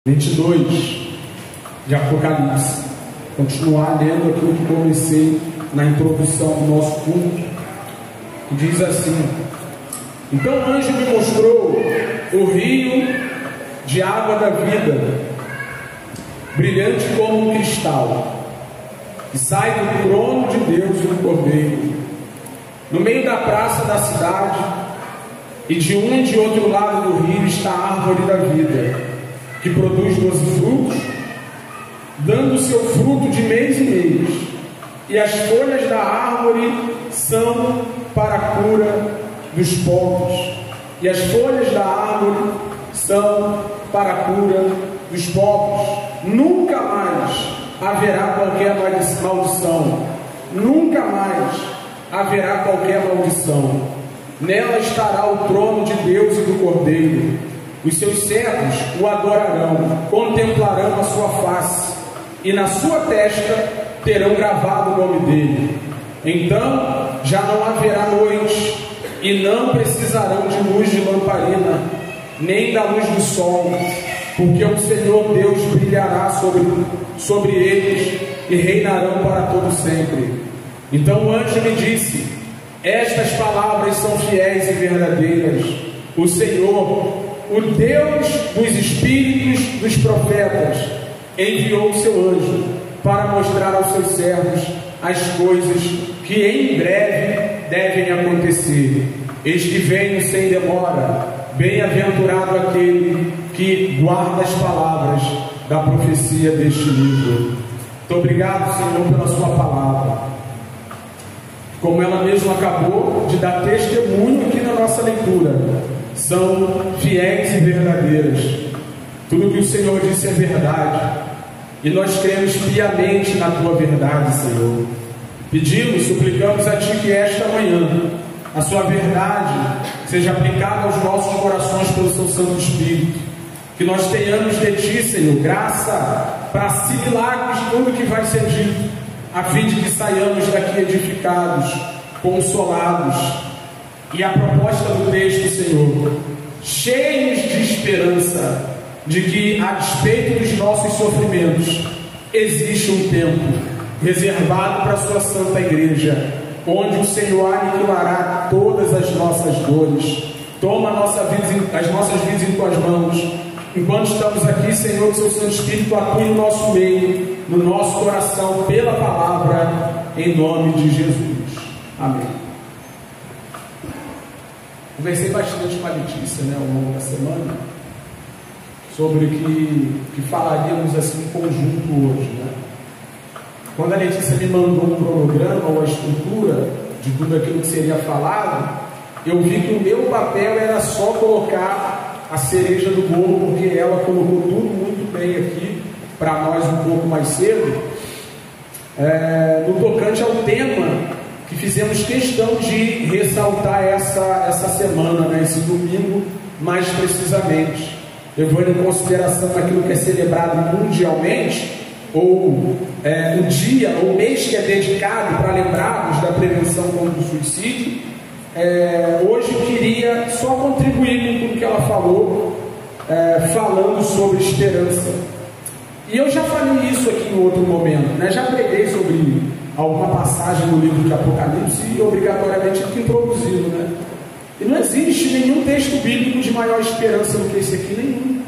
22 de Apocalipse. Continuar lendo aquilo que comecei na introdução do nosso culto, que diz assim: então o anjo me mostrou o rio de água da vida, brilhante como um cristal, que sai do trono de Deus e do Cordeiro, no meio da praça da cidade, e de um e de outro lado do rio está a árvore da vida, que produz 12 frutos, dando seu fruto de mês em mês, e as folhas da árvore são para a cura dos povos, e as folhas da árvore são para a cura dos povos. Nunca mais haverá qualquer maldição, nunca mais haverá qualquer maldição. Nela estará o trono de Deus e do Cordeiro. Os seus servos o adorarão, contemplarão a sua face, e na sua testa terão gravado o nome dele. Então já não haverá noite, e não precisarão de luz de lamparina, nem da luz do sol, porque o Senhor Deus brilhará sobre eles, e reinarão para todo sempre. Então o anjo me disse: estas palavras são fiéis e verdadeiras. O Senhor, o Deus dos espíritos dos profetas, enviou o seu anjo para mostrar aos seus servos as coisas que em breve devem acontecer. Eis que venho sem demora. Bem-aventurado aquele que guarda as palavras da profecia deste livro. Muito obrigado, Senhor, pela sua palavra. Como ela mesma acabou de dar testemunho aqui na nossa leitura, são fiéis e verdadeiras. Tudo que o Senhor disse é verdade, e nós cremos piamente na tua verdade, Senhor. Pedimos, suplicamos a ti que esta manhã a sua verdade seja aplicada aos nossos corações pelo seu Santo Espírito, que nós tenhamos de ti, Senhor, graça para assimilarmos tudo que vai ser dito, a fim de que saiamos daqui edificados, consolados. E a proposta do texto, Senhor, cheios de esperança de que, a despeito dos nossos sofrimentos, existe um tempo reservado para a sua santa igreja, onde o Senhor aniquilará todas as nossas dores. Toma as nossas vidas em tuas mãos. Enquanto estamos aqui, Senhor, que seu Santo Espírito atue no nosso meio, no nosso coração, pela palavra, em nome de Jesus. Amém. Conversei bastante com a Letícia, ao longo da semana, sobre o que falaríamos assim em conjunto hoje, Quando a Letícia me mandou um cronograma ou a estrutura de tudo aquilo que seria falado, eu vi que o meu papel era só colocar a cereja do bolo, porque ela colocou tudo muito bem aqui para nós um pouco mais cedo, no tocante ao tema que fizemos questão de ressaltar essa semana, esse domingo mais precisamente, levando em consideração aquilo que é celebrado mundialmente, ou o dia, ou mês que é dedicado para lembrarmos da prevenção contra o suicídio. Hoje eu queria só contribuir com tudo que ela falou, falando sobre esperança. E eu já falei isso aqui em outro momento, já preguei sobre alguma passagem do livro de Apocalipse e obrigatoriamente eu tenho introduzido, E não existe nenhum texto bíblico de maior esperança do que esse aqui, nenhum.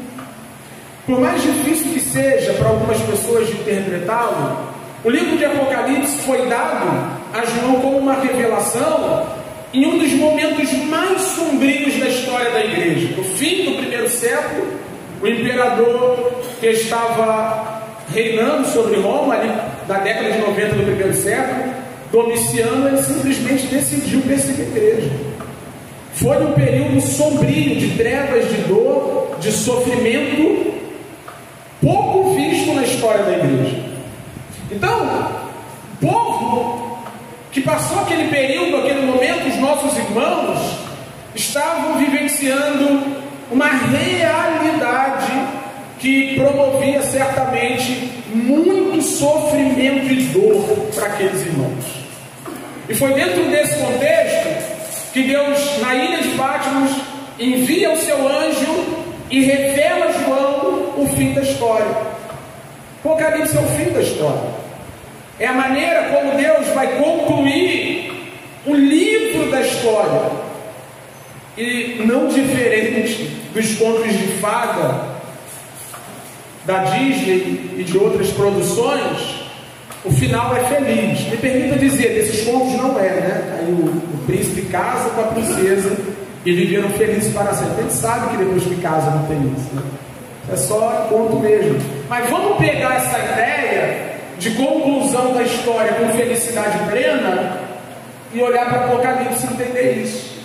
Por mais difícil que seja para algumas pessoas de interpretá-lo, o livro de Apocalipse foi dado a João como uma revelação em um dos momentos mais sombrios da história da igreja. No fim do primeiro século, o imperador que estava reinando sobre Roma, ali na década de 90 do primeiro século, Domiciano, ele simplesmente decidiu perseguir a igreja. Foi um período sombrio, de trevas, de dor, de sofrimento, pouco visto na história da igreja. Então, o povo que passou aquele período, aquele momento, os nossos irmãos estavam vivenciando uma realidade que promovia certamente muito sofrimento e dor para aqueles irmãos. E foi dentro desse contexto que Deus, na ilha de Patmos, envia o seu anjo e revela a João o fim da história. Apocalipse é o fim da história. É a maneira como Deus vai concluir o livro da história. E não diferente dos contos de fada da Disney e de outras produções, o final é feliz. Me permita dizer, desses contos não é, né? Aí o príncipe casa com a princesa e viveram felizes para sempre. A gente sabe que depois que casa não tem isso, né? É só conto mesmo. Mas vamos pegar essa ideia de conclusão da história com felicidade plena e olhar para Apocalipse e entender isso.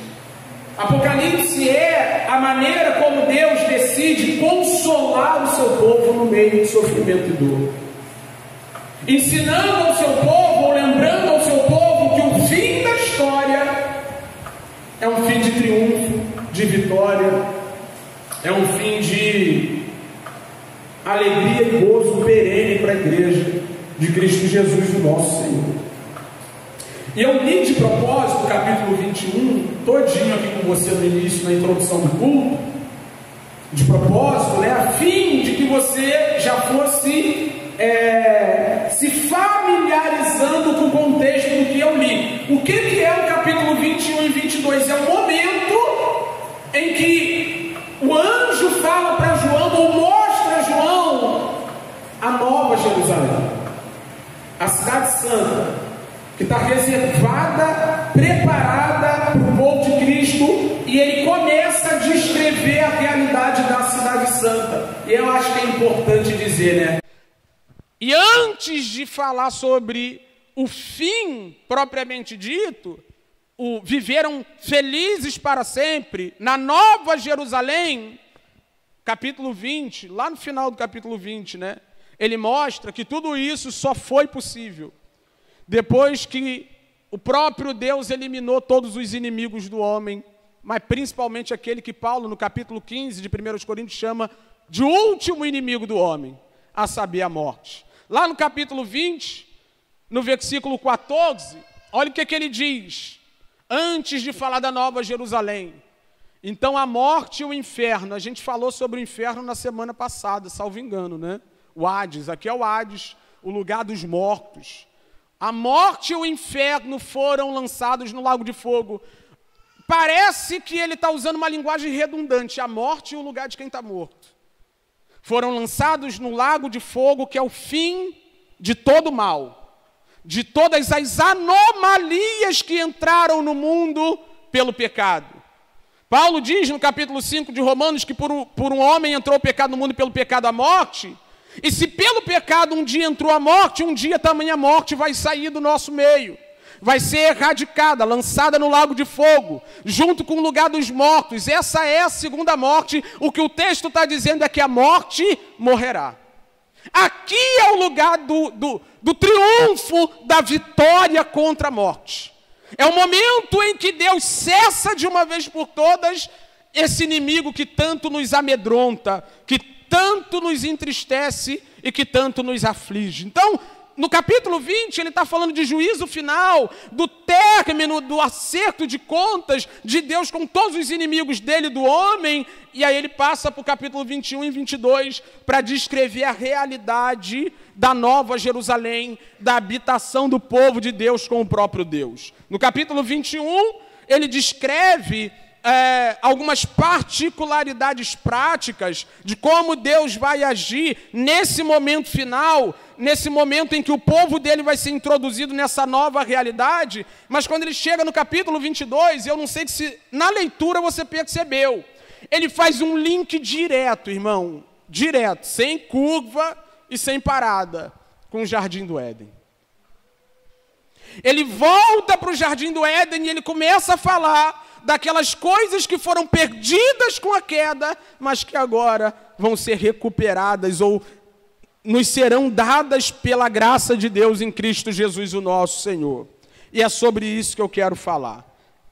Apocalipse é a maneira como Deus decide consolar o seu povo no meio de sofrimento e dor, ensinando ao seu povo, ou lembrando ao seu povo que o fim da história é um fim de triunfo, de vitória, é um fim de alegria e gozo perene para a igreja de Cristo Jesus, o nosso Senhor. E eu li de propósito o capítulo 21, todinho aqui com você no início, na introdução do culto, de propósito, né, a fim de que você já fosse se familiarizando com o contexto do que eu li. O que é o capítulo 21 e 22? É o momento em que o anjo fala para João, ou mostra a João, a nova Jerusalém, a cidade santa, que está reservada, preparada para o povo de Cristo, e ele começa a descrever a realidade da cidade santa. E eu acho que é importante dizer, né? E antes de falar sobre o fim propriamente dito, viveram felizes para sempre na Nova Jerusalém, capítulo 20, lá no final do capítulo 20, né? Ele mostra que tudo isso só foi possível depois que o próprio Deus eliminou todos os inimigos do homem, mas principalmente aquele que Paulo, no capítulo 15 de 1 Coríntios, chama de último inimigo do homem, a saber, a morte. Lá no capítulo 20, no versículo 14, olha o que ele diz, antes de falar da Nova Jerusalém. Então a morte e o inferno, a gente falou sobre o inferno na semana passada, salvo engano, né? O Hades, aqui é o Hades, o lugar dos mortos. A morte e o inferno foram lançados no lago de fogo. Parece que ele está usando uma linguagem redundante, a morte e o lugar de quem está morto. Foram lançados no lago de fogo, que é o fim de todo mal, de todas as anomalias que entraram no mundo pelo pecado. Paulo diz no capítulo 5 de Romanos que por um homem entrou o pecado no mundo, pelo pecado a morte, e se pelo pecado um dia entrou a morte, um dia também a morte vai sair do nosso meio. Vai ser erradicada, lançada no lago de fogo, junto com o lugar dos mortos. Essa é a segunda morte. O que o texto está dizendo é que a morte morrerá. Aqui é o lugar do triunfo, da vitória contra a morte. É o momento em que Deus cessa de uma vez por todas esse inimigo que tanto nos amedronta, que tanto nos entristece e que tanto nos aflige. Então, no capítulo 20, ele está falando de juízo final, do término, do acerto de contas de Deus com todos os inimigos dele, do homem, e aí ele passa para o capítulo 21 e 22 para descrever a realidade da Nova Jerusalém, da habitação do povo de Deus com o próprio Deus. No capítulo 21, ele descreve algumas particularidades práticas de como Deus vai agir nesse momento final, nesse momento em que o povo dele vai ser introduzido nessa nova realidade. Mas quando ele chega no capítulo 22, eu não sei se na leitura você percebeu, ele faz um link direto, irmão, direto, sem curva e sem parada, com o Jardim do Éden. Ele volta para o Jardim do Éden e ele começa a falar daquelas coisas que foram perdidas com a queda, mas que agora vão ser recuperadas ou nos serão dadas pela graça de Deus em Cristo Jesus, o nosso Senhor. E é sobre isso que eu quero falar.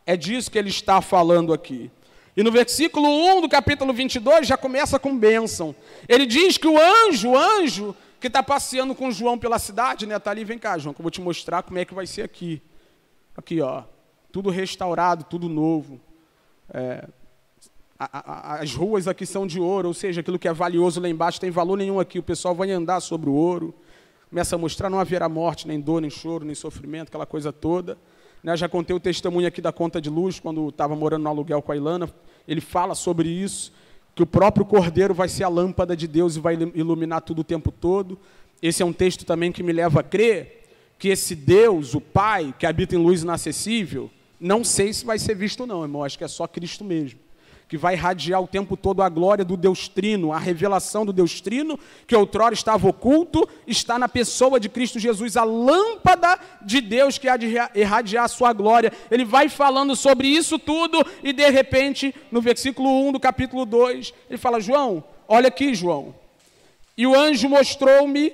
É disso que ele está falando aqui. E no versículo 1 do capítulo 22 já começa com bênção. Ele diz que o anjo que está passeando com João pela cidade, né? Está ali, vem cá, João, que eu vou te mostrar como é que vai ser aqui. Aqui, ó. Tudo restaurado, tudo novo. as ruas aqui são de ouro, ou seja, aquilo que é valioso lá embaixo tem valor nenhum aqui, o pessoal vai andar sobre o ouro, começa a mostrar, não haverá morte, nem dor, nem choro, nem sofrimento, aquela coisa toda. Né? Já contei o testemunho aqui da conta de luz, quando estava morando no aluguel com a Ilana, ele fala sobre isso, que o próprio Cordeiro vai ser a lâmpada de Deus e vai iluminar tudo o tempo todo. Esse é um texto também que me leva a crer que esse Deus, o Pai, que habita em luz inacessível, não sei se vai ser visto não, irmão, acho que é só Cristo mesmo, que vai irradiar o tempo todo a glória do Deus Trino, a revelação do Deus Trino, que outrora estava oculto, está na pessoa de Cristo Jesus, a lâmpada de Deus que há de irradiar a sua glória. Ele vai falando sobre isso tudo e, de repente, no versículo 1 do capítulo 2, ele fala, João, olha aqui, João. E o anjo mostrou-me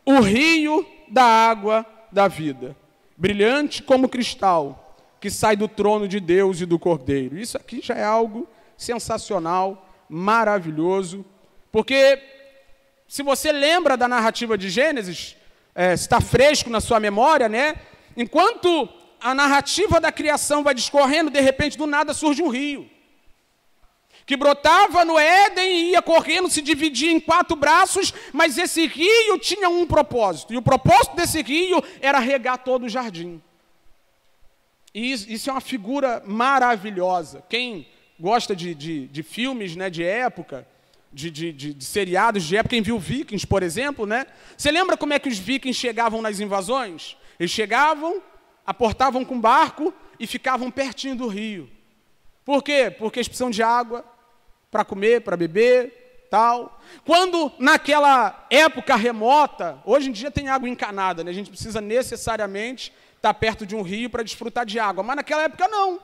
o rio da água da vida, brilhante como cristal, que sai do trono de Deus e do Cordeiro. Isso aqui já é algo sensacional, maravilhoso, porque se você lembra da narrativa de Gênesis, está fresco na sua memória, né? Enquanto a narrativa da criação vai discorrendo, de repente, do nada surge um rio, que brotava no Éden e ia correndo, se dividia em 4 braços, mas esse rio tinha um propósito, e o propósito desse rio era regar todo o jardim. E isso é uma figura maravilhosa. Quem gosta de filmes, né, de época, de seriados de época, quem viu Vikings, por exemplo, né? Você lembra como é que os vikings chegavam nas invasões? Eles chegavam, aportavam com barco e ficavam pertinho do rio. Por quê? Porque eles precisam de água para comer, para beber, tal. Quando naquela época remota, hoje em dia tem água encanada, né? A gente precisa necessariamente estar perto de um rio para desfrutar de água, mas naquela época não.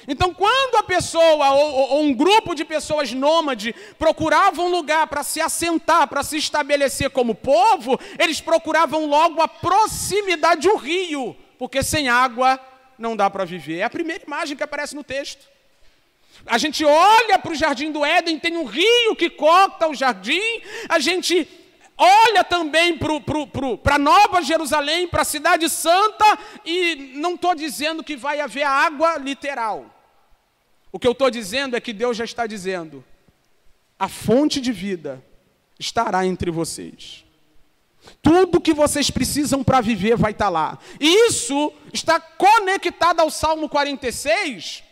Então, quando a pessoa ou um grupo de pessoas nômades procuravam um lugar para se assentar, para se estabelecer como povo, eles procuravam logo a proximidade de um rio, porque sem água não dá para viver. É a primeira imagem que aparece no texto. A gente olha para o Jardim do Éden, tem um rio que corta o jardim, a gente olha também para Nova Jerusalém, para a Cidade Santa, e não estou dizendo que vai haver água literal. O que eu estou dizendo é que Deus já está dizendo, a fonte de vida estará entre vocês. Tudo que vocês precisam para viver vai estar lá. E isso está conectado ao Salmo 46.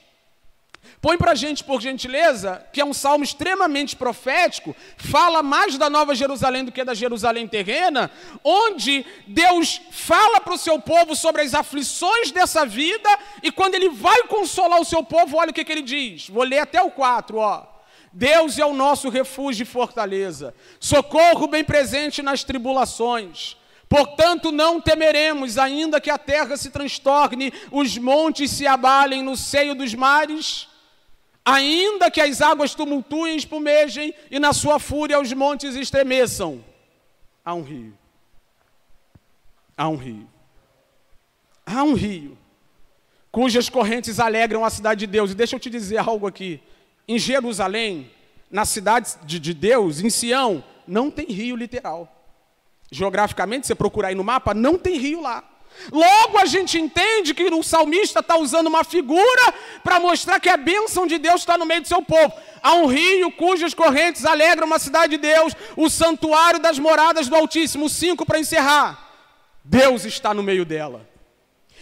Põe para a gente, por gentileza, que é um salmo extremamente profético, fala mais da Nova Jerusalém do que da Jerusalém terrena, onde Deus fala para o seu povo sobre as aflições dessa vida, e quando ele vai consolar o seu povo, olha o que ele diz. Vou ler até o 4, ó. Deus é o nosso refúgio e fortaleza, socorro bem presente nas tribulações. Portanto, não temeremos, ainda que a terra se transtorne, os montes se abalem no seio dos mares, ainda que as águas tumultuem e espumejem, e na sua fúria os montes estremeçam. Há um rio. Há um rio. Há um rio, cujas correntes alegram a cidade de Deus. E deixa eu te dizer algo aqui. Em Jerusalém, na cidade de Deus, em Sião, não tem rio literal. Geograficamente, você procurar aí no mapa, não tem rio lá. Logo a gente entende que o salmista está usando uma figura para mostrar que a bênção de Deus está no meio do seu povo. Há um rio cujas correntes alegram uma cidade de Deus, o santuário das moradas do Altíssimo. 5 para encerrar. Deus está no meio dela.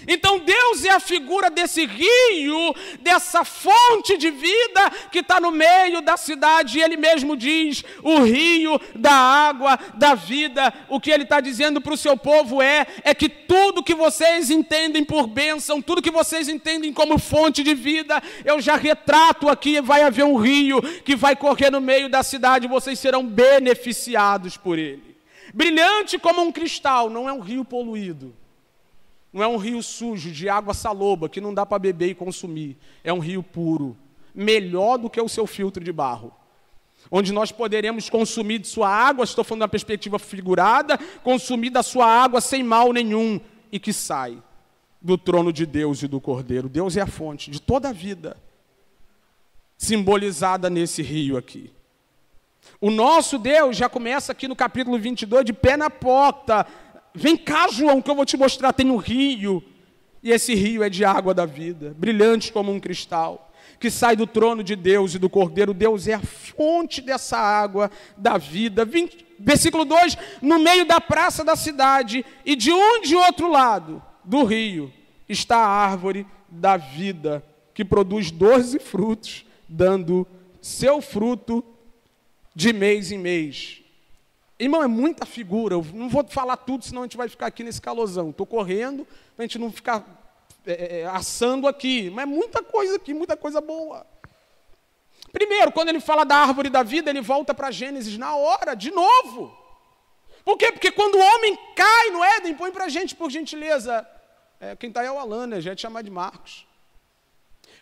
Então Deus é a figura desse rio, dessa fonte de vida que está no meio da cidade. E Ele mesmo diz, o rio da água da vida. O que Ele está dizendo para o seu povo é que tudo que vocês entendem por bênção, tudo que vocês entendem como fonte de vida, eu já retrato aqui, vai haver um rio que vai correr no meio da cidade, vocês serão beneficiados por ele. Brilhante como um cristal, não é um rio poluído. Não é um rio sujo, de água saloba, que não dá para beber e consumir. É um rio puro, melhor do que o seu filtro de barro. Onde nós poderemos consumir de sua água, estou falando da perspectiva figurada, consumir da sua água sem mal nenhum, e que sai do trono de Deus e do Cordeiro. Deus é a fonte de toda a vida, simbolizada nesse rio aqui. O nosso Deus já começa aqui no capítulo 22, de pé na porta. Vem cá, João, que eu vou te mostrar, tem um rio, e esse rio é de água da vida, brilhante como um cristal. que sai do trono de Deus e do Cordeiro. Deus é a fonte dessa água da vida. Versículo 2, no meio da praça da cidade e de um de outro lado do rio está a árvore da vida, que produz 12 frutos, dando seu fruto de mês em mês. Irmão, é muita figura, eu não vou falar tudo, senão a gente vai ficar aqui nesse calorzão. Estou correndo, para a gente não ficar assando aqui, mas é muita coisa aqui, muita coisa boa. Primeiro, quando ele fala da árvore da vida, ele volta para Gênesis na hora, de novo. Por quê? Porque quando o homem cai no Éden, põe para a gente, por gentileza, quem está aí é o Alan, né? Já te chamar de Marcos.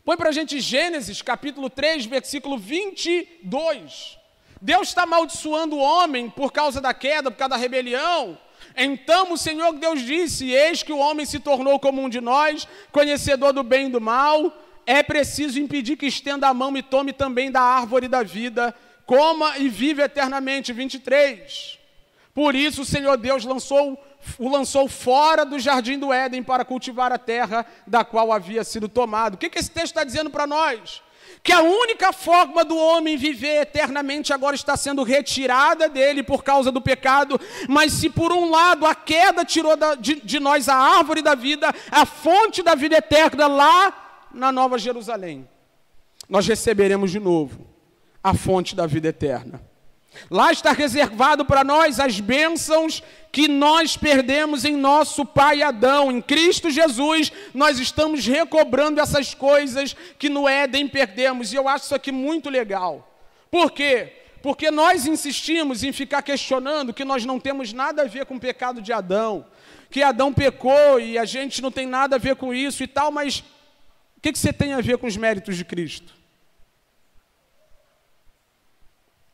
Põe para a gente Gênesis, capítulo 3, versículo 22. Deus está amaldiçoando o homem por causa da queda, por causa da rebelião. Então o Senhor Deus disse, eis que o homem se tornou como um de nós, conhecedor do bem e do mal. É preciso impedir que estenda a mão e tome também da árvore da vida, coma e vive eternamente. 23. Por isso o Senhor Deus o lançou fora do jardim do Éden para cultivar a terra da qual havia sido tomado. O que esse texto está dizendo para nós? Que a única forma do homem viver eternamente agora está sendo retirada dele por causa do pecado, mas se por um lado a queda tirou de nós a árvore da vida, a fonte da vida eterna lá na Nova Jerusalém, nós receberemos de novo a fonte da vida eterna. Lá está reservado para nós as bênçãos que nós perdemos em nosso pai Adão. Em Cristo Jesus, nós estamos recobrando essas coisas que no Éden perdemos. E eu acho isso aqui muito legal. Por quê? Porque nós insistimos em ficar questionando que nós não temos nada a ver com o pecado de Adão. Que Adão pecou e a gente não tem nada a ver com isso e tal, mas o que você tem a ver com os méritos de Cristo?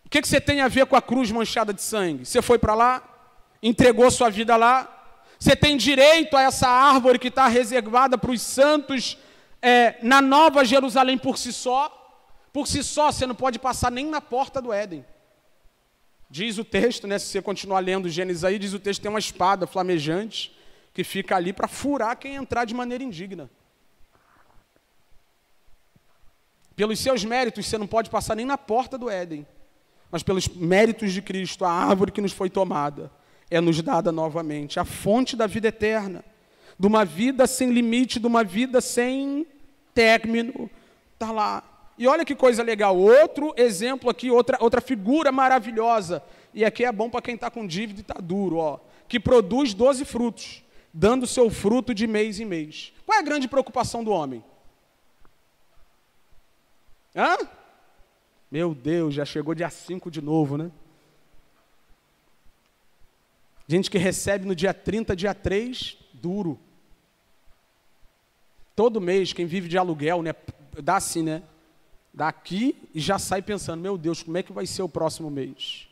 O que você tem a ver com a cruz manchada de sangue? Você foi para lá? Entregou sua vida lá? Você tem direito a essa árvore que está reservada para os santos na Nova Jerusalém por si só? Por si só, você não pode passar nem na porta do Éden. Diz o texto, né, se você continuar lendo Gênesis aí, diz o texto que tem uma espada flamejante que fica ali para furar quem entrar de maneira indigna. Pelos seus méritos, você não pode passar nem na porta do Éden. Mas pelos méritos de Cristo, a árvore que nos foi tomada é nos dada novamente. A fonte da vida eterna, de uma vida sem limite, de uma vida sem término, está lá. E olha que coisa legal, outro exemplo aqui, outra figura maravilhosa. E aqui é bom para quem está com dívida e está duro, ó, que produz 12 frutos, dando seu fruto de mês em mês. Qual é a grande preocupação do homem? Hã? Meu Deus, já chegou dia 5 de novo, né? Gente que recebe no dia 30, dia 3, duro. Todo mês, quem vive de aluguel, né? Dá assim, né? Dá aqui e já sai pensando, meu Deus, como é que vai ser o próximo mês?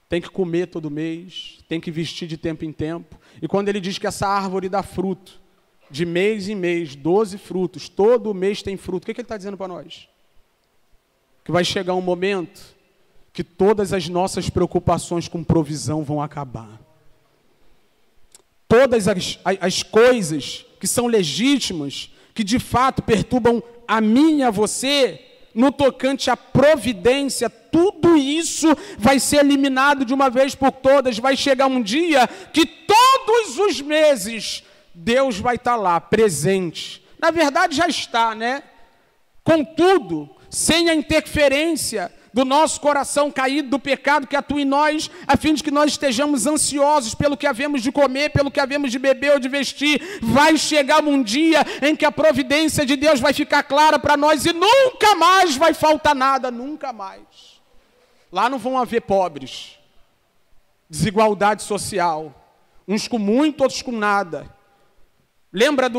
Tem que comer todo mês, tem que vestir de tempo em tempo. E quando ele diz que essa árvore dá fruto, de mês em mês, 12 frutos, todo mês tem fruto, o que ele está dizendo para nós? Que vai chegar um momento que todas as nossas preocupações com provisão vão acabar. Todas as coisas que são legítimas, que de fato perturbam a mim e a você, no tocante à providência, tudo isso vai ser eliminado de uma vez por todas. Vai chegar um dia que todos os meses Deus vai estar lá, presente. Na verdade já está, né? Contudo, sem a interferência do nosso coração caído do pecado que atua em nós, a fim de que nós estejamos ansiosos pelo que havemos de comer, pelo que havemos de beber ou de vestir. Vai chegar um dia em que a providência de Deus vai ficar clara para nós e nunca mais vai faltar nada, nunca mais. Lá não vão haver pobres, desigualdade social, uns com muito, outros com nada. Lembra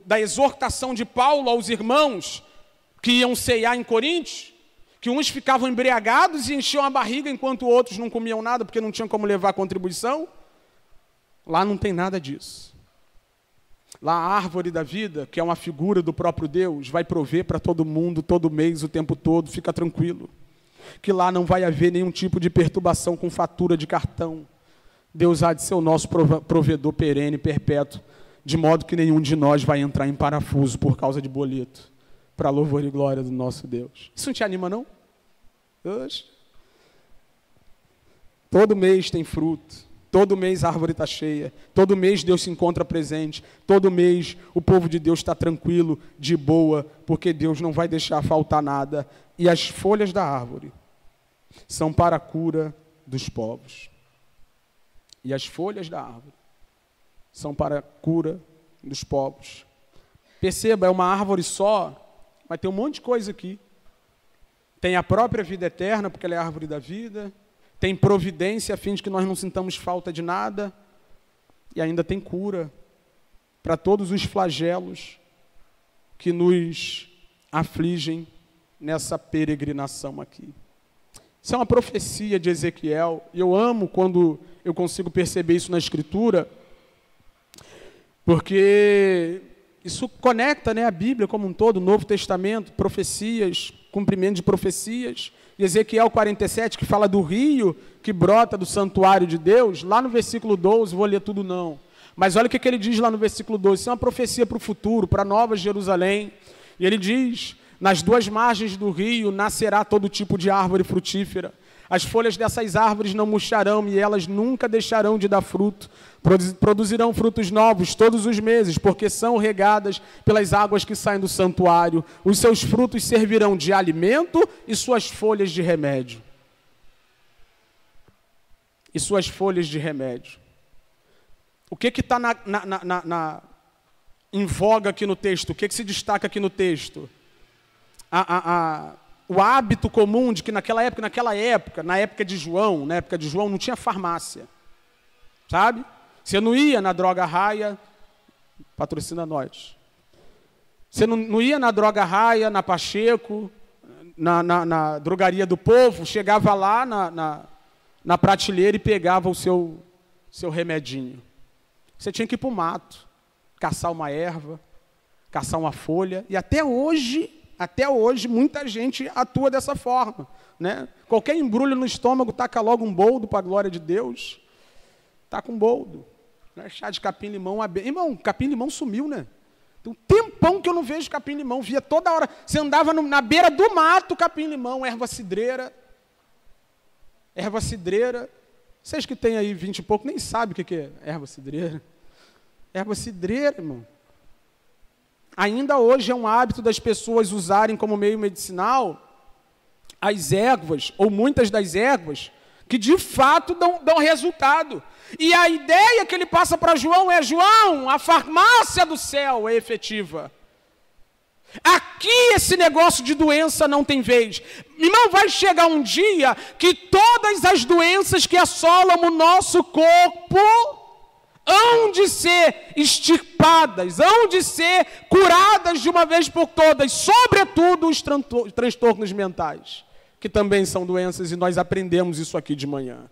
da exortação de Paulo aos irmãos que iam ceiar em Coríntios? Que uns ficavam embriagados e enchiam a barriga, enquanto outros não comiam nada, porque não tinham como levar a contribuição. Lá não tem nada disso. Lá a árvore da vida, que é uma figura do próprio Deus, vai prover para todo mundo, todo mês, o tempo todo, fica tranquilo. Que lá não vai haver nenhum tipo de perturbação com fatura de cartão. Deus há de ser o nosso provedor perene, perpétuo, de modo que nenhum de nós vai entrar em parafuso por causa de boleto, para a louvor e glória do nosso Deus. Isso não te anima, não? Oxe. Todo mês tem fruto, todo mês a árvore está cheia, todo mês Deus se encontra presente, todo mês o povo de Deus está tranquilo, de boa, porque Deus não vai deixar faltar nada. E as folhas da árvore são para a cura dos povos. E as folhas da árvore são para a cura dos povos. Perceba, é uma árvore só, mas tem um monte de coisa aqui. Tem a própria vida eterna, porque ela é a árvore da vida. Tem providência, a fim de que nós não sintamos falta de nada. E ainda tem cura para todos os flagelos que nos afligem nessa peregrinação aqui. Isso é uma profecia de Ezequiel, e eu amo quando eu consigo perceber isso na Escritura, porque isso conecta, né, a Bíblia como um todo, o Novo Testamento, profecias, cumprimento de profecias. E Ezequiel 47, que fala do rio que brota do santuário de Deus, lá no versículo 12, vou ler tudo não, mas olha o que ele diz lá no versículo 12, isso é uma profecia para o futuro, para a Nova Jerusalém, e ele diz: nas duas margens do rio nascerá todo tipo de árvore frutífera. As folhas dessas árvores não murcharão e elas nunca deixarão de dar fruto. Produzirão frutos novos todos os meses, porque são regadas pelas águas que saem do santuário. Os seus frutos servirão de alimento e suas folhas de remédio. E suas folhas de remédio. O que está em voga aqui no texto? O que se destaca aqui no texto? O hábito comum de que na época de João, não tinha farmácia, sabe? Você não ia na Droga Raia, patrocina nós. Você não ia na Droga Raia, na Pacheco, na drogaria do povo, chegava lá na prateleira e pegava o seu remedinho. Você tinha que ir para o mato, caçar uma erva, caçar uma folha, e até hoje, muita gente atua dessa forma, né? Qualquer embrulho no estômago, taca logo um boldo para a glória de Deus. Taca um boldo. Não é chá de capim-limão. Irmão, capim-limão sumiu, né? Tem um tempão que eu não vejo capim-limão. Via toda hora. Você andava na beira do mato, capim-limão, erva cidreira. Erva cidreira. Vocês que têm aí 20 e pouco, nem sabem o que é erva cidreira. Erva cidreira, irmão. Ainda hoje é um hábito das pessoas usarem como meio medicinal as ervas, ou muitas das ervas, que de fato dão resultado. E a ideia que ele passa para João é: João, a farmácia do céu é efetiva. Aqui esse negócio de doença não tem vez. Irmão, vai chegar um dia que todas as doenças que assolam o nosso corpo hão de ser extirpadas, hão de ser curadas de uma vez por todas, sobretudo os transtornos mentais, que também são doenças, e nós aprendemos isso aqui de manhã.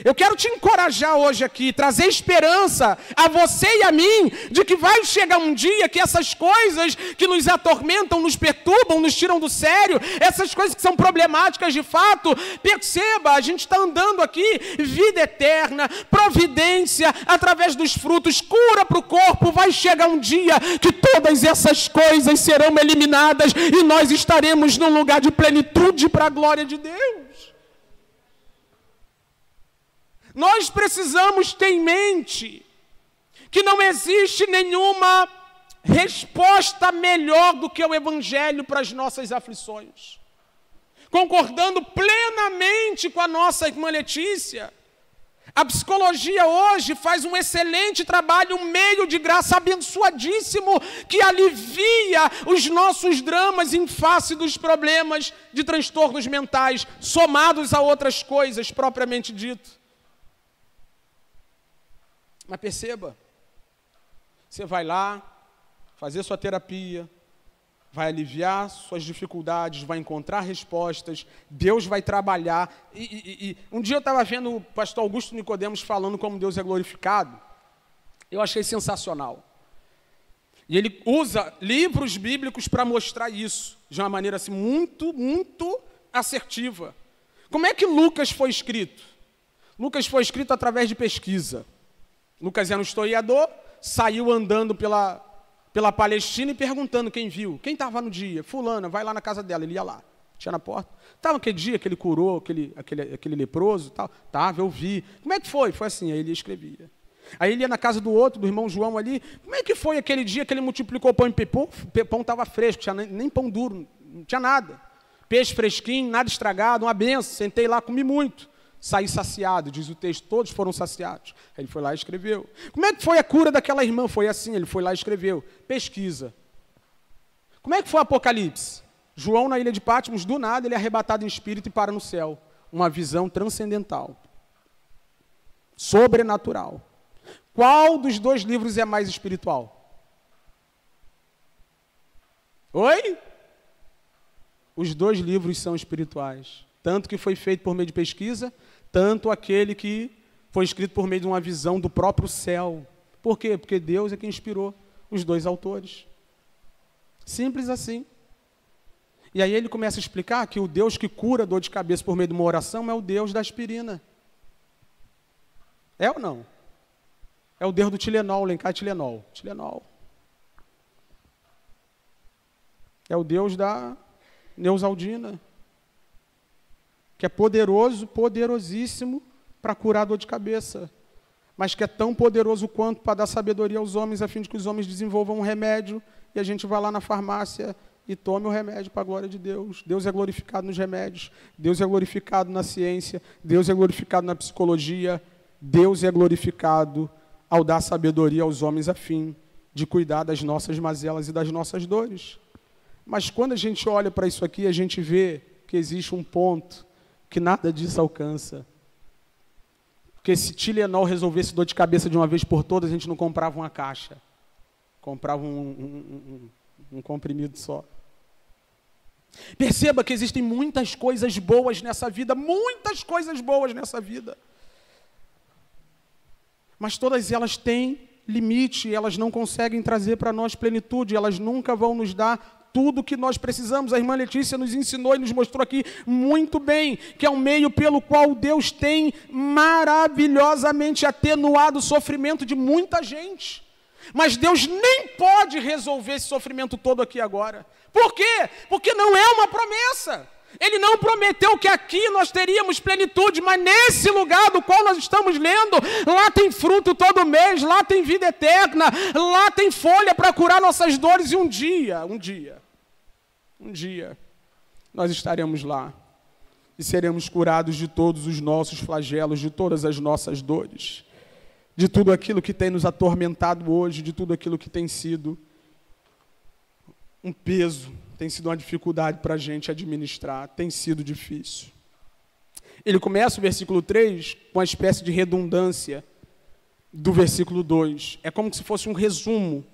Eu quero te encorajar hoje aqui, trazer esperança a você e a mim, de que vai chegar um dia que essas coisas que nos atormentam, nos perturbam, nos tiram do sério, essas coisas que são problemáticas de fato, perceba, a gente está andando aqui, vida eterna, providência, através dos frutos, cura para o corpo, vai chegar um dia que todas essas coisas serão eliminadas e nós estaremos num lugar de plenitude para a glória de Deus. Nós precisamos ter em mente que não existe nenhuma resposta melhor do que o Evangelho para as nossas aflições. Concordando plenamente com a nossa irmã Letícia, a psicologia hoje faz um excelente trabalho, um meio de graça abençoadíssimo que alivia os nossos dramas em face dos problemas de transtornos mentais, somados a outras coisas propriamente dito. Mas perceba, você vai lá, fazer sua terapia, vai aliviar suas dificuldades, vai encontrar respostas, Deus vai trabalhar. Um dia eu estava vendo o pastor Augusto Nicodemos falando como Deus é glorificado, eu achei sensacional. E ele usa livros bíblicos para mostrar isso, de uma maneira assim, muito, muito assertiva. Como é que Lucas foi escrito? Lucas foi escrito através de pesquisa. Lucas era um historiador, saiu andando pela Palestina e perguntando quem viu. Quem estava no dia? Fulana, vai lá na casa dela. Ele ia lá, tinha na porta. Estava aquele dia que ele curou, aquele leproso, tal. Tava, eu vi. Como é que foi? Foi assim, aí ele escrevia. Aí ele ia na casa do outro, do irmão João ali. Como é que foi aquele dia que ele multiplicou pão e pão? O pão estava fresco, não tinha nem pão duro, não tinha nada. Peixe fresquinho, nada estragado, uma benção. Sentei lá, comi muito. Saí saciado, diz o texto, todos foram saciados. Aí ele foi lá e escreveu. Como é que foi a cura daquela irmã? Foi assim, ele foi lá e escreveu. Pesquisa. Como é que foi o Apocalipse? João, na ilha de Patmos, do nada, ele é arrebatado em espírito e para no céu. Uma visão transcendental. Sobrenatural. Qual dos dois livros é mais espiritual? Oi? Os dois livros são espirituais. Tanto que foi feito por meio de pesquisa, tanto aquele que foi escrito por meio de uma visão do próprio céu. Por quê? Porque Deus é quem inspirou os dois autores. Simples assim. E aí ele começa a explicar que o Deus que cura dor de cabeça por meio de uma oração é o Deus da aspirina. É ou não? É o Deus do Tilenol, Lencar Tilenol. Tilenol. É o Deus da Neusaldina, que é poderoso, poderosíssimo para curar dor de cabeça, mas que é tão poderoso quanto para dar sabedoria aos homens, a fim de que os homens desenvolvam um remédio, e a gente vai lá na farmácia e tome o remédio para a glória de Deus. Deus é glorificado nos remédios, Deus é glorificado na ciência, Deus é glorificado na psicologia, Deus é glorificado ao dar sabedoria aos homens a fim de cuidar das nossas mazelas e das nossas dores. Mas quando a gente olha para isso aqui, a gente vê que existe um ponto que nada disso alcança. Porque se Tilenol resolvesse dor de cabeça de uma vez por todas, a gente não comprava uma caixa. Comprava um comprimido só. Perceba que existem muitas coisas boas nessa vida, muitas coisas boas nessa vida. Mas todas elas têm limite, elas não conseguem trazer para nós plenitude, elas nunca vão nos dar tudo o que nós precisamos. A irmã Letícia nos ensinou e nos mostrou aqui muito bem, que é um meio pelo qual Deus tem maravilhosamente atenuado o sofrimento de muita gente. Mas Deus nem pode resolver esse sofrimento todo aqui agora. Por quê? Porque não é uma promessa. Ele não prometeu que aqui nós teríamos plenitude, mas nesse lugar do qual nós estamos lendo, lá tem fruto todo mês, lá tem vida eterna, lá tem folha para curar nossas dores, e um dia, nós estaremos lá e seremos curados de todos os nossos flagelos, de todas as nossas dores, de tudo aquilo que tem nos atormentado hoje, de tudo aquilo que tem sido um peso, tem sido uma dificuldade para a gente administrar, tem sido difícil. Ele começa o versículo 3 com uma espécie de redundância do versículo 2. É como se fosse um resumo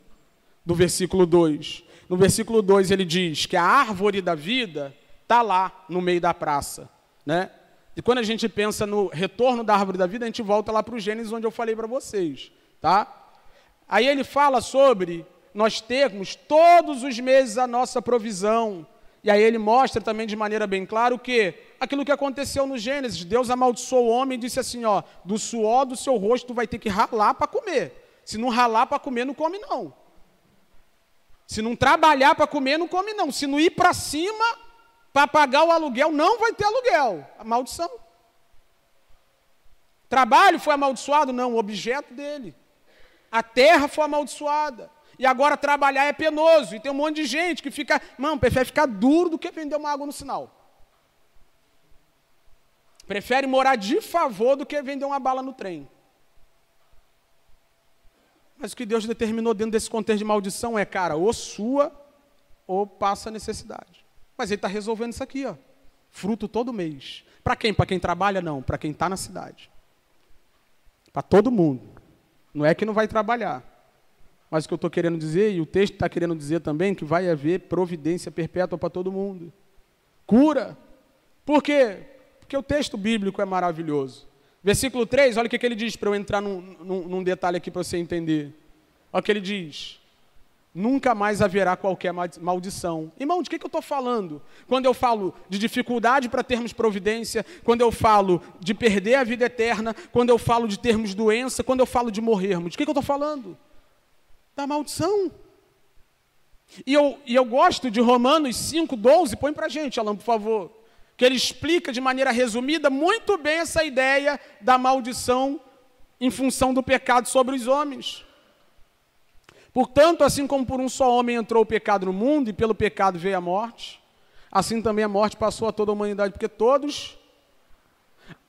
do versículo 2. No versículo 2 ele diz que a árvore da vida está lá no meio da praça, né? E quando a gente pensa no retorno da árvore da vida, a gente volta lá para o Gênesis, onde eu falei para vocês, tá? Aí ele fala sobre nós termos todos os meses a nossa provisão. E aí ele mostra também de maneira bem clara o quê? Aquilo que aconteceu no Gênesis. Deus amaldiçoou o homem e disse assim, ó, do suor do seu rosto tu vai ter que ralar para comer. Se não ralar para comer, não come não. Se não trabalhar para comer, não come não. Se não ir para cima para pagar o aluguel, não vai ter aluguel. A maldição. Trabalho foi amaldiçoado? Não, o objeto dele. A terra foi amaldiçoada. E agora trabalhar é penoso. E tem um monte de gente que fica... Não, prefere ficar duro do que vender uma água no sinal. Prefere morar de favor do que vender uma bala no trem. Mas o que Deus determinou dentro desse contexto de maldição é, cara, ou sua, ou passa necessidade. Mas ele está resolvendo isso aqui, ó. Fruto todo mês. Para quem? Para quem trabalha? Não. Para quem está na cidade. Para todo mundo. Não é que não vai trabalhar. Mas o que eu estou querendo dizer, e o texto está querendo dizer também, que vai haver providência perpétua para todo mundo. Cura. Por quê? Porque o texto bíblico é maravilhoso. Versículo 3, olha o que ele diz, para eu entrar num detalhe aqui para você entender. Olha o que ele diz. Nunca mais haverá qualquer maldição. Irmão, de que eu estou falando? Quando eu falo de dificuldade para termos providência, quando eu falo de perder a vida eterna, quando eu falo de termos doença, quando eu falo de morrermos, de que eu estou falando? da maldição. E eu gosto de Romanos 5,12, põe para a gente, Alan, por favor, que ele explica de maneira resumida muito bem essa ideia da maldição em função do pecado sobre os homens. Portanto, assim como por um só homem entrou o pecado no mundo e pelo pecado veio a morte, assim também a morte passou a toda a humanidade, porque todos...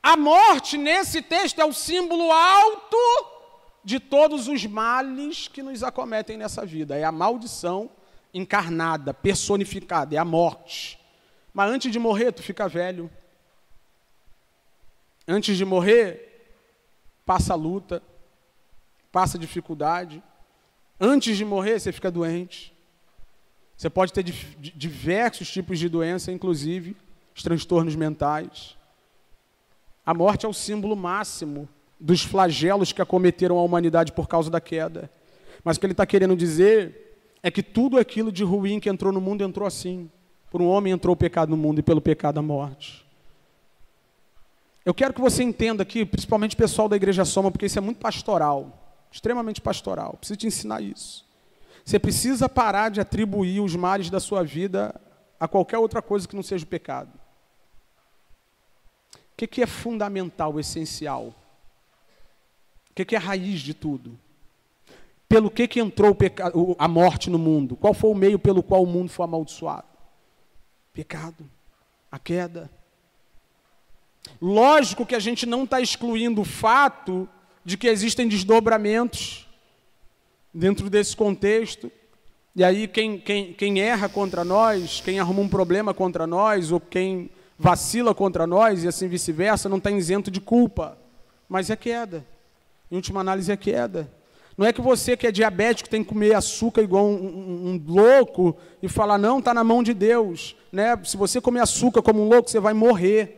A morte, nesse texto, é o símbolo alto de todos os males que nos acometem nessa vida. É a maldição encarnada, personificada, é a morte. Mas antes de morrer, tu fica velho. Antes de morrer, passa luta, passa dificuldade. Antes de morrer, você fica doente. Você pode ter diversos tipos de doença, inclusive os transtornos mentais. A morte é o símbolo máximo dos flagelos que acometeram a humanidade por causa da queda. Mas o que ele está querendo dizer é que tudo aquilo de ruim que entrou no mundo entrou assim. Por um homem entrou o pecado no mundo e pelo pecado a morte. Eu quero que você entenda aqui, principalmente o pessoal da Igreja Soma, porque isso é muito pastoral, extremamente pastoral. Preciso te ensinar isso. Você precisa parar de atribuir os males da sua vida a qualquer outra coisa que não seja o pecado. O que é fundamental, essencial? O que é a raiz de tudo? Pelo que entrou a morte no mundo? Qual foi o meio pelo qual o mundo foi amaldiçoado? Pecado, a queda. Lógico que a gente não está excluindo o fato de que existem desdobramentos dentro desse contexto. E aí quem erra contra nós, quem arruma um problema contra nós, ou quem vacila contra nós, e assim vice-versa, não está isento de culpa. Mas é queda. Em última análise, é queda. Não é que você que é diabético tem que comer açúcar igual um louco e falar, não, está na mão de Deus. Né? Se você comer açúcar como um louco, você vai morrer.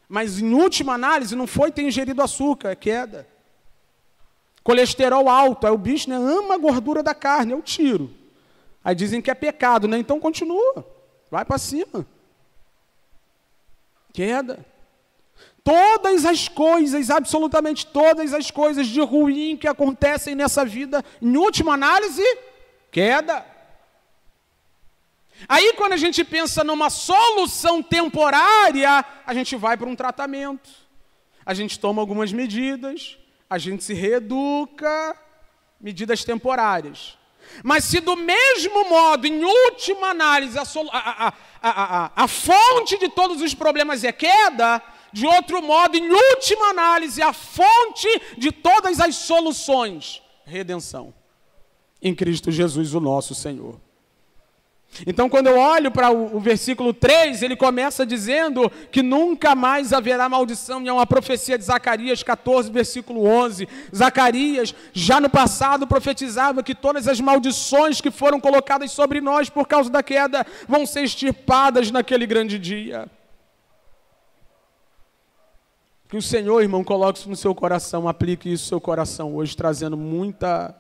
Mas, em última análise, não foi ter ingerido açúcar, é queda. Colesterol alto, aí o bicho, né, ama a gordura da carne, eu tiro. Aí dizem que é pecado, né? Então continua, vai para cima. Queda. Todas as coisas, absolutamente todas as coisas de ruim que acontecem nessa vida, em última análise, queda. Aí, quando a gente pensa numa solução temporária, a gente vai para um tratamento. A gente toma algumas medidas, a gente se reeduca, medidas temporárias. Mas se do mesmo modo, em última análise, a fonte de todos os problemas é queda, de outro modo, em última análise, a fonte de todas as soluções, redenção. Em Cristo Jesus, o nosso Senhor. Então, quando eu olho para o versículo 3, ele começa dizendo que nunca mais haverá maldição, e é uma profecia de Zacarias 14, versículo 11. Zacarias, já no passado, profetizava que todas as maldições que foram colocadas sobre nós por causa da queda vão ser extirpadas naquele grande dia. Que o Senhor, irmão, coloque isso no seu coração, aplique isso no seu coração hoje, trazendo muita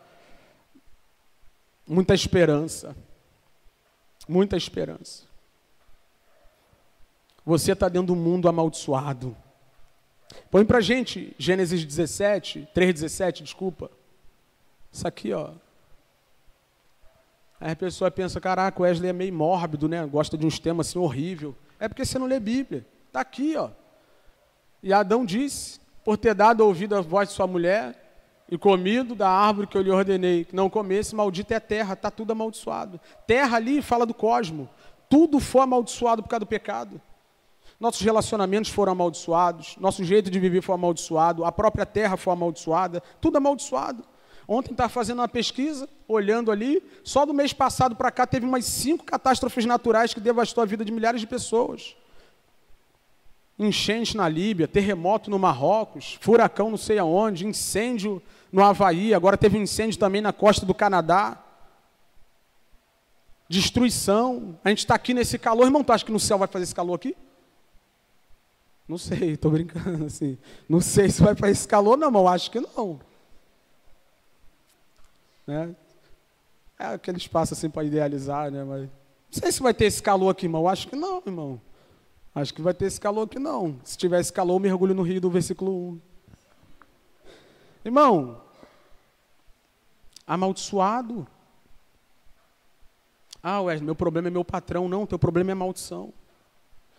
esperança. Muita esperança. Você está dentro do mundo amaldiçoado. Põe para a gente Gênesis 3:17, desculpa. Isso aqui, ó. Aí a pessoa pensa, caraca, o Wesley é meio mórbido, né? Gosta de uns temas assim horrível. É porque você não lê Bíblia. Está aqui, ó. E Adão disse, por ter dado ouvido à voz de sua mulher e comido da árvore que eu lhe ordenei que não comesse, maldita é a terra, está tudo amaldiçoado. Terra ali fala do cosmo. Tudo foi amaldiçoado por causa do pecado. Nossos relacionamentos foram amaldiçoados, nosso jeito de viver foi amaldiçoado, a própria terra foi amaldiçoada, tudo amaldiçoado. Ontem estava fazendo uma pesquisa, olhando ali, só do mês passado para cá teve umas 5 catástrofes naturais que devastou a vida de milhares de pessoas. Enchente na Líbia, terremoto no Marrocos, furacão não sei aonde, incêndio no Havaí, agora teve um incêndio também na costa do Canadá. Destruição. A gente está aqui nesse calor. Irmão, tu acha que no céu vai fazer esse calor aqui? Não sei, estou brincando assim. Não sei se vai fazer esse calor, não, irmão. Acho que não. Né? É aquele espaço assim para idealizar, né? Mas não sei se vai ter esse calor aqui, irmão. Acho que não, irmão. Acho que vai ter esse calor aqui, não. Se tivesse calor, eu mergulho no rio do versículo 1. Irmão, Amaldiçoado. Ah, Wesley, meu problema é meu patrão. Não, teu problema é maldição.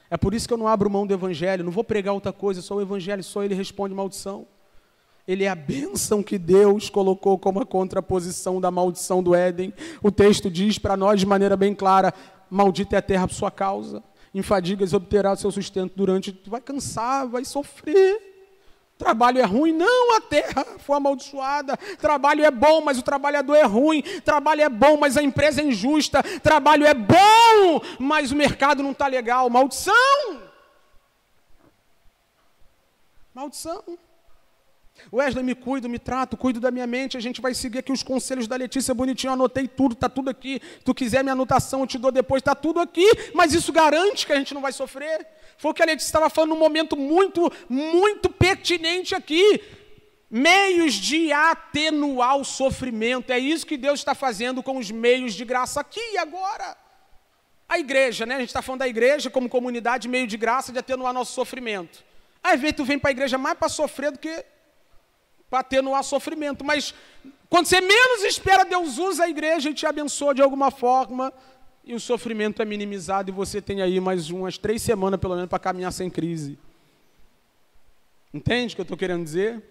É por isso que eu não abro mão do evangelho, não vou pregar outra coisa, só o evangelho, só ele responde maldição. Ele é a bênção que Deus colocou como a contraposição da maldição do Éden. O texto diz para nós de maneira bem clara: maldita é a terra por sua causa, em fadigas obterá o seu sustento durante... Tu vai cansar, vai sofrer. Trabalho é ruim? Não, a terra foi amaldiçoada. Trabalho é bom, mas o trabalhador é ruim. Trabalho é bom, mas a empresa é injusta. Trabalho é bom, mas o mercado não está legal. Maldição! Maldição. Wesley, me cuido, me trato, cuido da minha mente. A gente vai seguir aqui os conselhos da Letícia bonitinho. Eu anotei tudo, está tudo aqui. Se tu quiser minha anotação, eu te dou depois. Está tudo aqui, mas isso garante que a gente não vai sofrer. Foi o que a Letícia estava falando num momento muito, muito pertinente aqui. Meios de atenuar o sofrimento. É isso que Deus está fazendo com os meios de graça aqui e agora. A igreja, né? A gente está falando da igreja como comunidade, meio de graça de atenuar nosso sofrimento. Às vezes tu vem para a igreja mais para sofrer do que para atenuar sofrimento. Mas quando você menos espera, Deus usa a igreja e te abençoa de alguma forma. E o sofrimento é minimizado e você tem aí mais umas 3 semanas, pelo menos, para caminhar sem crise. Entende o que eu estou querendo dizer?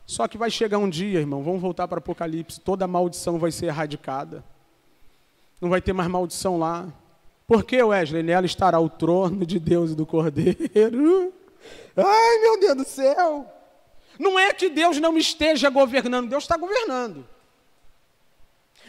Só que vai chegar um dia, irmão, vamos voltar para Apocalipse, toda maldição vai ser erradicada. Não vai ter mais maldição lá. Por quê, Wesley? Nela estará o trono de Deus e do Cordeiro. Ai, meu Deus do céu! Não é que Deus não esteja governando, Deus está governando.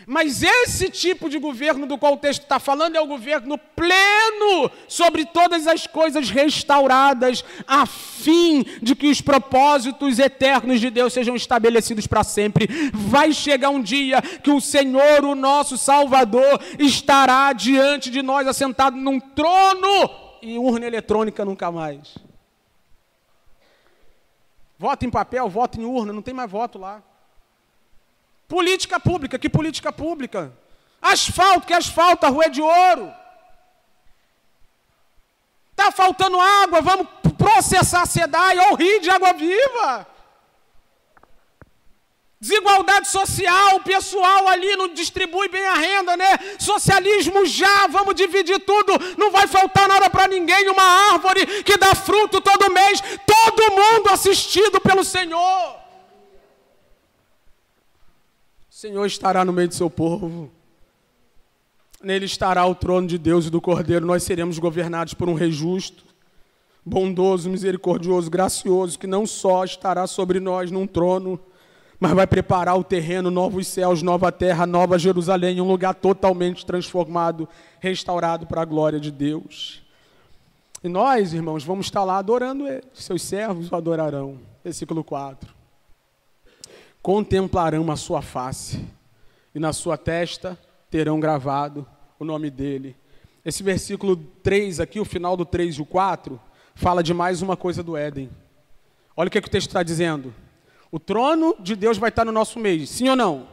Mas esse tipo de governo do qual o texto está falando é o governo pleno sobre todas as coisas restauradas, a fim de que os propósitos eternos de Deus sejam estabelecidos para sempre. Vai chegar um dia que o Senhor, o nosso Salvador, estará diante de nós assentado num trono e urna eletrônica nunca mais. Voto em papel, voto em urna, não tem mais voto lá. Política pública, que política pública? Asfalto, que asfalto, a rua é de ouro. Está faltando água, vamos processar a SEDAI ou rio de água viva. Desigualdade social, o pessoal ali não distribui bem a renda, né? Socialismo já, vamos dividir tudo, não vai faltar nada para ninguém, uma árvore que dá fruto todo mês, todo mundo assistido pelo Senhor. O Senhor estará no meio do seu povo, nele estará o trono de Deus e do Cordeiro, nós seremos governados por um rei justo, bondoso, misericordioso, gracioso, que não só estará sobre nós num trono, mas vai preparar o terreno, novos céus, nova terra, nova Jerusalém, um lugar totalmente transformado, restaurado para a glória de Deus. E nós, irmãos, vamos estar lá adorando Ele. Seus servos o adorarão. Versículo 4. Contemplarão a sua face, e na sua testa terão gravado o nome dEle. Esse versículo 3 aqui, o final do 3 e o 4, fala de mais uma coisa do Éden. Olha o que o texto está dizendo. O trono de Deus vai estar no nosso meio, sim ou não?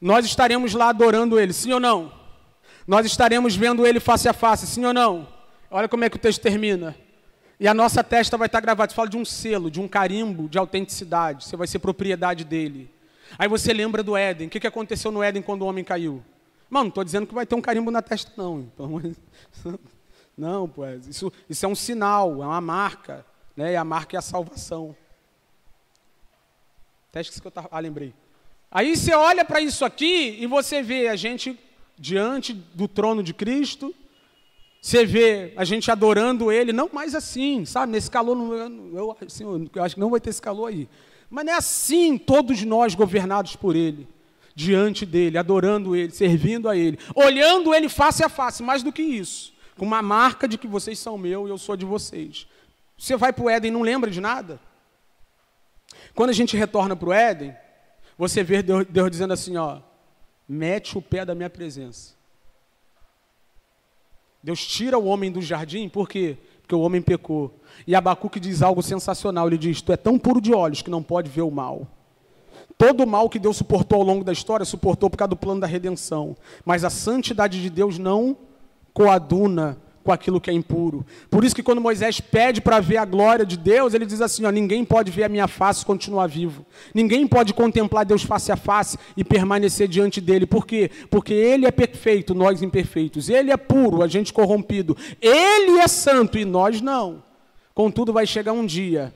Nós estaremos lá adorando Ele, sim ou não? Nós estaremos vendo Ele face a face, sim ou não? Olha como é que o texto termina. E a nossa testa vai estar gravada. Você fala de um selo, de um carimbo de autenticidade. Você vai ser propriedade dEle. Aí você lembra do Éden. O que aconteceu no Éden quando o homem caiu? Mano, não estou dizendo que vai ter um carimbo na testa, não. Não, pô, isso é um sinal, é uma marca. Né? E a marca é a salvação. Até esqueci que eu estava... lembrei. Aí você olha para isso aqui e você vê a gente diante do trono de Cristo, você vê a gente adorando Ele, não mais assim, sabe? Nesse calor, eu acho que não vai ter esse calor aí. Mas não é assim, todos nós governados por Ele, diante dEle, adorando Ele, servindo a Ele, olhando Ele face a face, mais do que isso, com uma marca de que vocês são meu e eu sou de vocês. Você vai para o Éden e não lembra de nada? Quando a gente retorna para o Éden, você vê Deus dizendo assim, ó, mete o pé da minha presença. Deus tira o homem do jardim, por quê? Porque o homem pecou. E Abacuque diz algo sensacional, ele diz, tu é tão puro de olhos que não pode ver o mal. Todo o mal que Deus suportou ao longo da história, suportou por causa do plano da redenção. Mas a santidade de Deus não coaduna com com aquilo que é impuro. Por isso que quando Moisés pede para ver a glória de Deus, ele diz assim, ó, ninguém pode ver a minha face e continuar vivo. Ninguém pode contemplar Deus face a face e permanecer diante dele. Por quê? Porque ele é perfeito, nós imperfeitos. Ele é puro, a gente corrompido. Ele é santo e nós não. Contudo, vai chegar um dia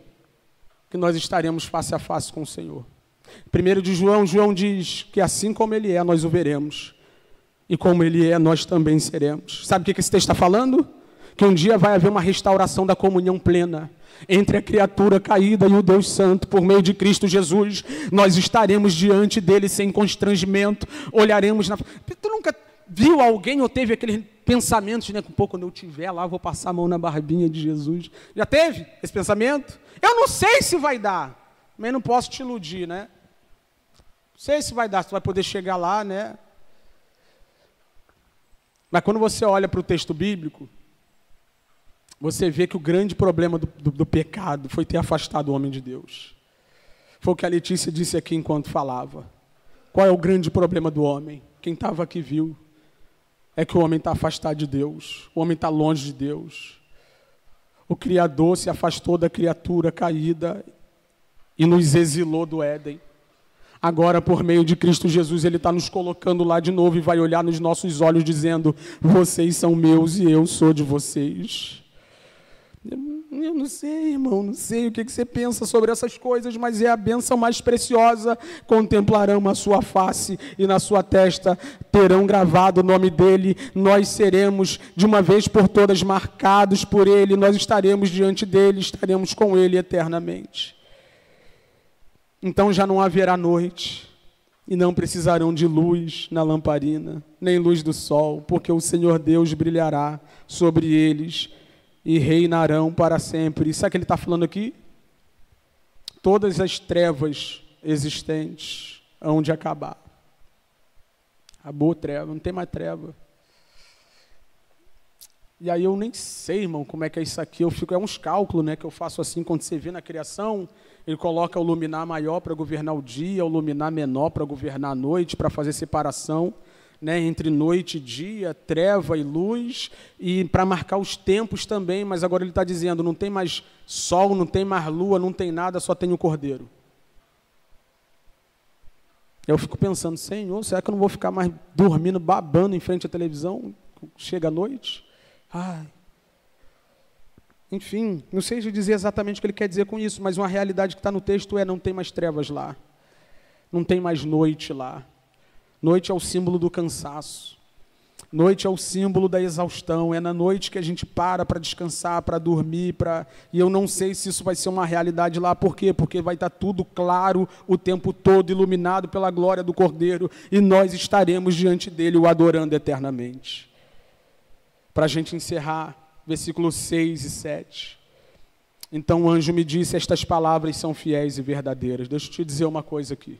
que nós estaremos face a face com o Senhor. 1 de João, João diz que assim como ele é, nós o veremos. E como ele é, nós também seremos. Sabe o que esse texto está falando? Que um dia vai haver uma restauração da comunhão plena entre a criatura caída e o Deus Santo, por meio de Cristo Jesus. Nós estaremos diante dele sem constrangimento, olharemos na... Tu nunca viu alguém ou teve aquele pensamento, né? Pô, quando eu estiver lá, eu vou passar a mão na barbinha de Jesus. Já teve esse pensamento? Eu não sei se vai dar, mas não posso te iludir, né? Não sei se vai dar, se tu vai poder chegar lá, né? Mas quando você olha para o texto bíblico, você vê que o grande problema do pecado foi ter afastado o homem de Deus. Foi o que a Letícia disse aqui enquanto falava. Qual é o grande problema do homem? Quem estava aqui viu. É que o homem está afastado de Deus. O homem está longe de Deus. O Criador se afastou da criatura caída e nos exilou do Éden. Agora, por meio de Cristo Jesus, Ele está nos colocando lá de novo e vai olhar nos nossos olhos dizendo, vocês são meus e eu sou de vocês. Eu não sei, irmão, não sei o que você pensa sobre essas coisas, mas é a bênção mais preciosa. Contemplarão a sua face e na sua testa terão gravado o nome dele. Nós seremos, de uma vez por todas, marcados por ele. Nós estaremos diante dele, estaremos com ele eternamente. Então já não haverá noite, e não precisarão de luz na lamparina, nem luz do sol, porque o Senhor Deus brilhará sobre eles e reinarão para sempre. Sabe o que ele está falando aqui? Todas as trevas existentes hão de acabar. Acabou a treva, não tem mais treva. E aí eu nem sei, irmão, como é que é isso aqui. É uns cálculos, né, que eu faço assim, quando você vê na criação, ele coloca o luminar maior para governar o dia, o luminar menor para governar a noite, para fazer separação, né, entre noite e dia, treva e luz, e para marcar os tempos também, mas agora ele está dizendo, não tem mais sol, não tem mais lua, não tem nada, só tem o cordeiro. Eu fico pensando, Senhor, será que eu não vou ficar mais dormindo, babando em frente à televisão? Chega a noite? Ai. Enfim, não sei dizer exatamente o que ele quer dizer com isso, mas uma realidade que está no texto é, não tem mais trevas lá. Não tem mais noite lá. Noite é o símbolo do cansaço. Noite é o símbolo da exaustão. É na noite que a gente para descansar, para dormir. E eu não sei se isso vai ser uma realidade lá. Por quê? Porque vai estar tudo claro o tempo todo, iluminado pela glória do Cordeiro. E nós estaremos diante dele, o adorando eternamente. Para a gente encerrar, versículos 6 e 7. Então o anjo me disse, estas palavras são fiéis e verdadeiras. Deixa eu te dizer uma coisa aqui.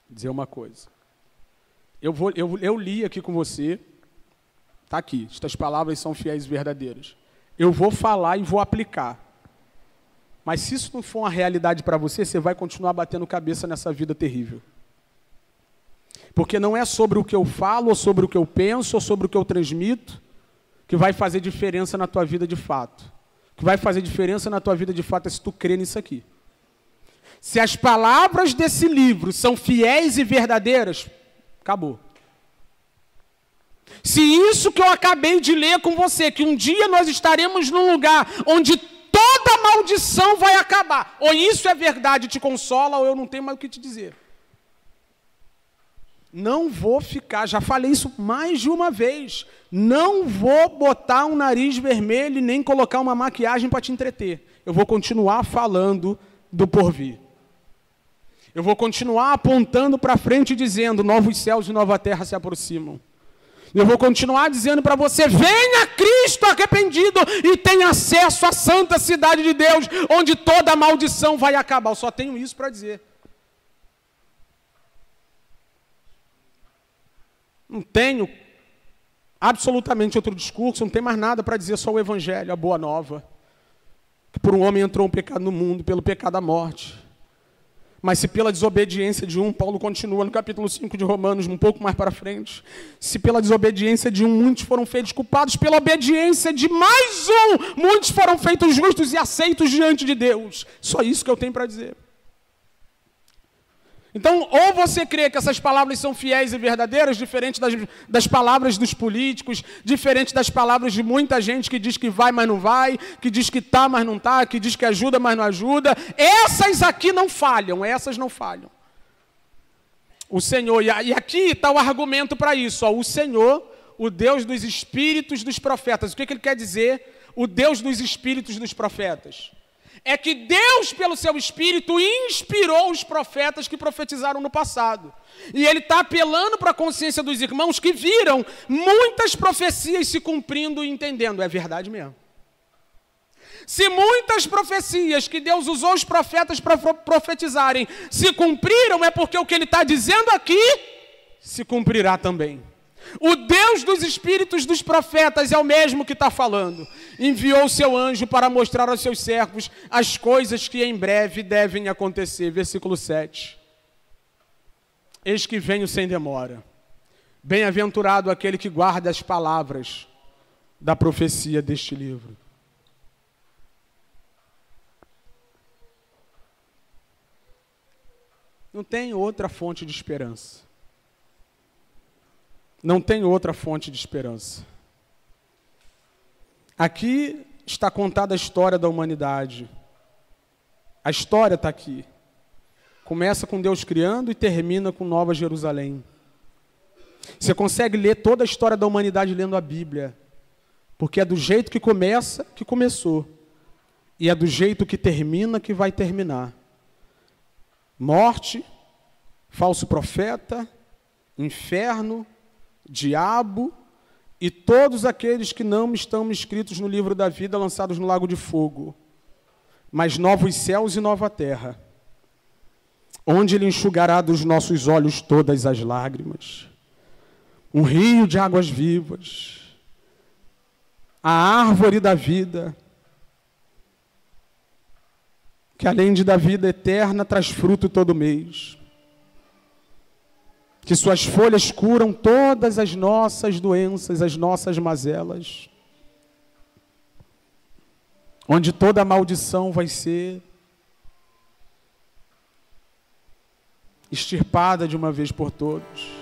Dizer uma coisa. Eu li aqui com você, está aqui, estas palavras são fiéis e verdadeiras. Eu vou falar e vou aplicar. Mas se isso não for uma realidade para você, você vai continuar batendo cabeça nessa vida terrível. Porque não é sobre o que eu falo, ou sobre o que eu penso, ou sobre o que eu transmito, que vai fazer diferença na tua vida de fato. O que vai fazer diferença na tua vida de fato é se tu crer nisso aqui. Se as palavras desse livro são fiéis e verdadeiras, acabou. Se isso que eu acabei de ler com você, que um dia nós estaremos num lugar onde toda maldição vai acabar, ou isso é verdade, te consola, ou eu não tenho mais o que te dizer. Não vou ficar, já falei isso mais de uma vez, não vou botar um nariz vermelho e nem colocar uma maquiagem para te entreter. Eu vou continuar falando do porvir. Eu vou continuar apontando para frente e dizendo, novos céus e nova terra se aproximam. Eu vou continuar dizendo para você, venha Cristo arrependido e tenha acesso à santa cidade de Deus, onde toda maldição vai acabar. Eu só tenho isso para dizer. Não tenho absolutamente outro discurso, não tem mais nada para dizer, só o Evangelho, a boa nova. Que por um homem entrou um pecado no mundo, pelo pecado a morte. Mas se pela desobediência de um, Paulo continua no capítulo 5 de Romanos, um pouco mais para frente, se pela desobediência de um, muitos foram feitos culpados, pela obediência de mais um, muitos foram feitos justos e aceitos diante de Deus. Só isso que eu tenho para dizer. Então, ou você crê que essas palavras são fiéis e verdadeiras, diferente das palavras dos políticos, diferente das palavras de muita gente que diz que vai, mas não vai, que diz que está, mas não está, que diz que ajuda, mas não ajuda. Essas aqui não falham, essas não falham. O Senhor, e aqui está o argumento para isso, ó, o Senhor, o Deus dos espíritos dos profetas. O que ele quer dizer? O Deus dos espíritos dos profetas. É que Deus, pelo seu Espírito, inspirou os profetas que profetizaram no passado. E Ele está apelando para a consciência dos irmãos que viram muitas profecias se cumprindo e entendendo. É verdade mesmo. Se muitas profecias que Deus usou os profetas para profetizarem se cumpriram, é porque o que Ele está dizendo aqui se cumprirá também. O Deus dos espíritos dos profetas é o mesmo que está falando. Enviou o seu anjo para mostrar aos seus servos as coisas que em breve devem acontecer. Versículo 7. Eis que venho sem demora. Bem-aventurado aquele que guarda as palavras da profecia deste livro. Não tem outra fonte de esperança. Não tem outra fonte de esperança. Aqui está contada a história da humanidade. A história está aqui. Começa com Deus criando e termina com Nova Jerusalém. Você consegue ler toda a história da humanidade lendo a Bíblia. Porque é do jeito que começa, que começou. E é do jeito que termina, que vai terminar. Morte, falso profeta, inferno, diabo e todos aqueles que não estão escritos no livro da vida, lançados no lago de fogo. Mas novos céus e nova terra, onde Ele enxugará dos nossos olhos todas as lágrimas. Um rio de águas vivas, a árvore da vida, que além de dar vida eterna, traz fruto todo mês. Que suas folhas curam todas as nossas doenças, as nossas mazelas. Onde toda maldição vai ser extirpada de uma vez por todas.